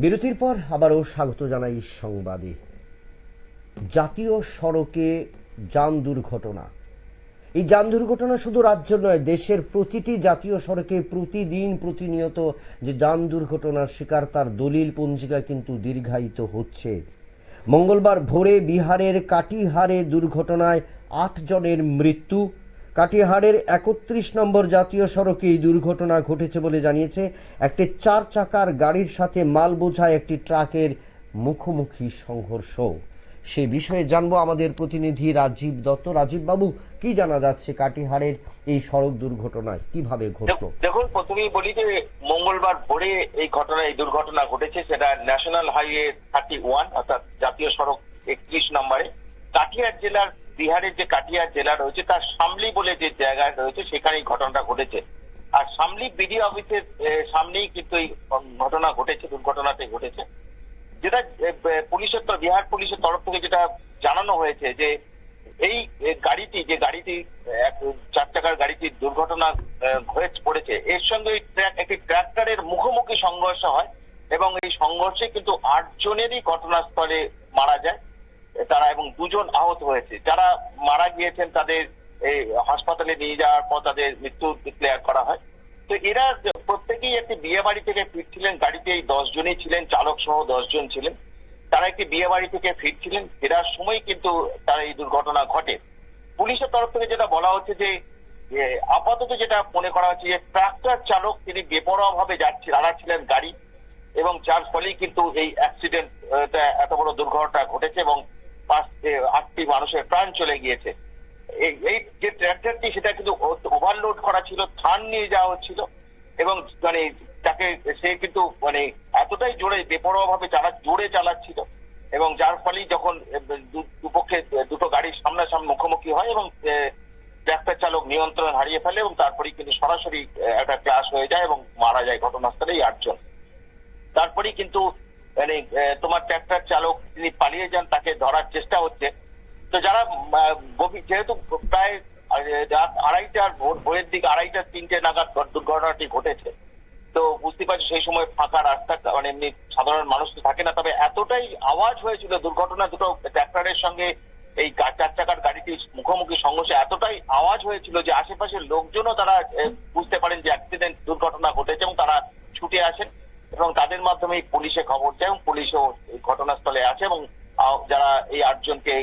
বিরতির পর আবারও স্বাগত জানাই সংবাদে। জাতীয় সড়কে যান দুর্ঘটনা, এই যান দুর্ঘটনা শুধু রাজ্য নয়, দেশের প্রতিটি জাতীয় সড়কে প্রতিদিন প্রতিনিয়ত যে যান দুর্ঘটনার শিকার তার দলিল পঞ্জিকা কিন্তু দীর্ঘায়িত হচ্ছে। মঙ্গলবার ভোরে বিহারের কাটিহারে দুর্ঘটনায় ৮ জনের মৃত্যু। কাটিহারের ৩১ নম্বর জাতীয় সড়কে এই দুর্ঘটনা ঘটেছে বলে জানিয়েছে। একটি ৪ চাকার গাড়ির সাথে মাল বোঝাই একটি ট্রাকের মুখোমুখি সংঘর্ষ। সে বিষয়ে জানবো আমাদের প্রতিনিধি রাজীব দত্ত। রাজীব বাবু, কি জানা যাচ্ছে কাটিহারের এই সড়ক দুর্ঘটনায়, কিভাবে ঘটলো? দেখুন, প্রথমেই বলি যে মঙ্গলবার ভোরে এই দুর্ঘটনা ঘটেছে। সেটা ন্যাশনাল হাইওয়ে 31 অর্থাৎ জাতীয় সড়ক 31 নম্বরে কাটিহার জেলার, বিহারের যে কাটিহার জেলা রয়েছে তার শামলি বলে যে জায়গায় রয়েছে সেখানে এই ঘটনাটা ঘটেছে। আর শামলি বিডিও অফিসের সামনেই কিন্তু এই ঘটনা ঘটেছে, দুর্ঘটনাটি ঘটেছে। যেটা বিহার পুলিশের তরফ থেকে যেটা জানানো হয়েছে যে এই গাড়িটি, যে গাড়িটি ৪ চাকার গাড়িটি দুর্ঘটনা পড়েছে, এর সঙ্গে একটি ট্রাক্টরের মুখোমুখি সংঘর্ষ হয় এবং এই সংঘর্ষে কিন্তু ৮ জনেরই ঘটনাস্থলে মারা যায় তারা, এবং ২ জন আহত হয়েছে। যারা মারা গিয়েছেন তাদের এই হাসপাতালে নিয়ে যাওয়ার পর তাদের মৃত্যু ডিক্লেয়ার করা হয়। তো এরা প্রত্যেকেই একটি বিয়ে বাড়ি থেকে ফিরছিলেন। গাড়িতে এই ১০ জনই ছিলেন, চালক সহ ১০ জন ছিলেন। তারা একটি বিয়ে বাড়ি থেকে ফিরছিলেন, ফেরার সময় কিন্তু তার এই দুর্ঘটনা ঘটে। পুলিশের তরফ থেকে যেটা বলা হচ্ছে যে আপাতত যেটা মনে করা হচ্ছে যে ট্রাক্টর চালক তিনি বেপরোয়া ভাবে চালাচ্ছিলেন গাড়ি, এবং যার ফলেই কিন্তু এই অ্যাক্সিডেন্ট, এত বড় দুর্ঘটনা ঘটেছে এবং ৮টি মানুষের প্রাণ চলে গিয়েছে। এই যে ট্রাক্টরটি সেটা কিন্তু ওভারলোড করা ছিল, ধান নিয়ে যাওয়া হচ্ছিল এবং তাকে সে কিন্তু এতটাই জোরে বেপরোয়া ভাবে জোরে চালাচ্ছিল, এবং যার ফলেই যখন দুপক্ষে দুটো গাড়ির সামনাসামনি মুখোমুখি হয় এবং ট্রাক্টর চালক নিয়ন্ত্রণ হারিয়ে ফেলে এবং তারপরেই কিন্তু সরাসরি একটা ক্লাশ হয়ে যায় এবং মারা যায় ঘটনাস্থলেই ৮ জন। তারপরেই কিন্তু তোমার ট্রাক্টর চালক তিনি পালিয়ে যান, তাকে ধরার চেষ্টা হচ্ছে। তো যারা যেহেতু প্রায় রাত ২:৩০ ভোরের দিকে ২:৩০ নাগাদ দুর্ঘটনাটি ঘটেছে, তো বুঝতে পারছি সেই সময় ফাঁকা রাস্তা, এমনি সাধারণ মানুষ তো থাকে না। তবে এতটাই আওয়াজ হয়েছিল, দুর্ঘটনা দুটো ট্রাক্টরের সঙ্গে এই ৪ চাকার গাড়িটির মুখোমুখি সংঘর্ষে এতটাই আওয়াজ হয়েছিল যে আশেপাশের লোকজনও তারা বুঝতে পারেন যে অ্যাক্সিডেন্ট দুর্ঘটনা ঘটেছে এবং তারা ছুটে আসেন এবং তাদের মাধ্যমে পুলিশে খবর দেয় এবং পুলিশও ঘটনাস্থলে আছে এবং যারা এই ৮ জনকে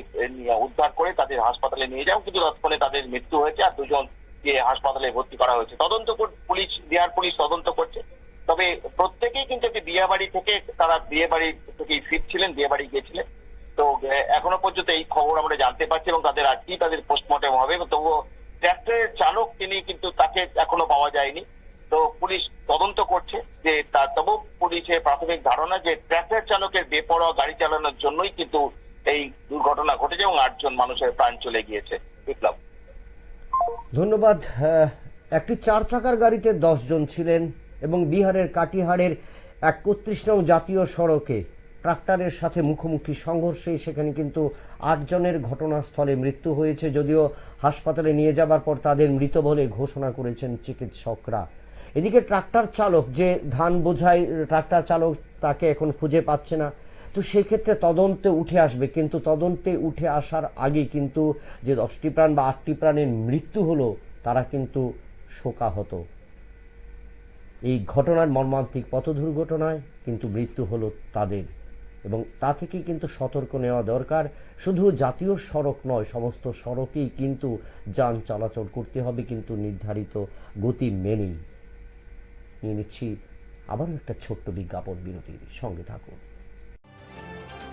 উদ্ধার করে তাদের হাসপাতালে নিয়ে যায়, কিন্তু তৎক্ষণে তাদের মৃত্যু হয়েছে আর ২ জনকে হাসপাতালে ভর্তি করা হয়েছে। বিহার পুলিশ তদন্ত করছে। তবে প্রত্যেকেই কিন্তু একটি বিয়ে বাড়ি থেকে ফিরছিলেন, বিয়ে বাড়ি গিয়েছিলেন। তো এখনো পর্যন্ত এই খবর আমরা জানতে পারছি এবং আজকেই তাদের পোস্টমর্টম হবে। তবুও ট্রাক্টরের চালক তিনি কিন্তু তাকে এখনো পাওয়া যায়নি। তো পুলিশ তদন্ত করছে যে তবু পুলিশের প্রাথমিক ধারণা যে ট্রাক্টর চালকের বেপরোয়া গাড়ি চালানোর জন্যই কিন্তু এই দুর্ঘটনা ঘটেছে এবং ৮ জন মানুষের প্রাণ চলে গিয়েছে। বিপ্লব, ধন্যবাদ। একটি ৪ চাকার গাড়িতে ১০ জন ছিলেন এবং বিহারের কাটিহারের ৩১ নং জাতীয় সড়কে ট্রাক্টরের সাথে মুখোমুখি সংঘর্ষে সেখানে কিন্তু ৮ জনের ঘটনাস্থলে মৃত্যু হয়েছে। যদিও হাসপাতালে নিয়ে যাবার পর তাদের মৃত বলে ঘোষণা করেছেন চিকিৎসকরা। এদিকে ট্রাক্টর চালক, যে ধান বোঝাই ট্রাক্টর চালক, তাকে এখন খুঁজে পাচ্ছে না। তো সেক্ষেত্রে তদন্তে উঠে আসবে, কিন্তু তদন্তে উঠে আসার আগে কিন্তু যে ১০টি প্রাণ বা ৮টি প্রাণের মৃত্যু হলো তারা কিন্তু শোকাহত। এই ঘটনার মর্মান্তিক পথ দুর্ঘটনায় কিন্তু মৃত্যু হলো তাদের, এবং তা থেকে কিন্তু সতর্ক নেওয়া দরকার। শুধু জাতীয় সড়ক নয়, সমস্ত সড়কেই কিন্তু যান চলাচল করতে হবে, কিন্তু নির্ধারিত গতি মেনেই। নিয়ে নিচ্ছি আবারও একটা ছোট্ট বিজ্ঞাপন বিরতির, সঙ্গে থাকুন।